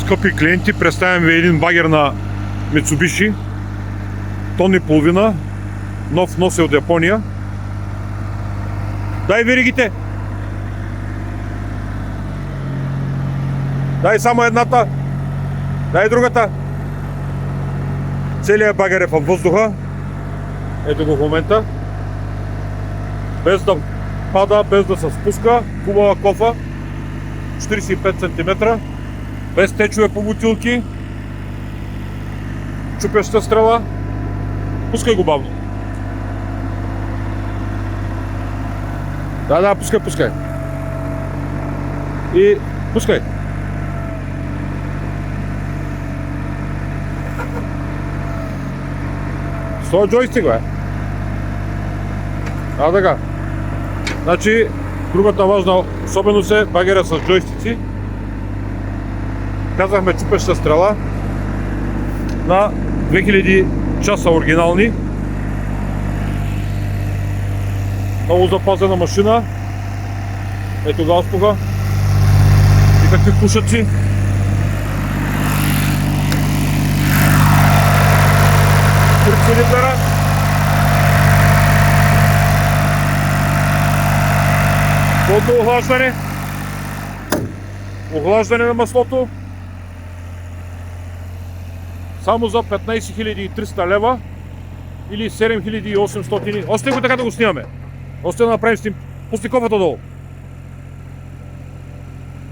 Скъпи клиенти, представям ви един багер на Mitsubishi, тон и половина, нов нос е от Япония. Дай веригите! Дай само едната! Дай другата! Целият багер е във въздуха. Ето го в момента. Без да пада, без да се спуска. Хубава кофа. 45 см. Без течове по бутилки. Чупеща стрела. Пускай го бавно. Да, пускай. И пускай. С този джойстик, бе. Така. Значи, другата важна особеност е багера с джойстици. Казахме чупеща стрела на 2000 часа оригинални. Много запазена машина. Ето галстука. И какви пушачи. Цилиндъра. Водно охлаждане. Охлаждане на маслото. Само за 15 300 лева или 7800. Още го така да го снимаме. Още да направим с ним. Пусти кофата долу.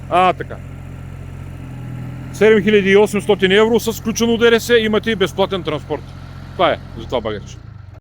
Така. 7800 евро с включено ДДС, имате и безплатен транспорт. Това е за това багерче.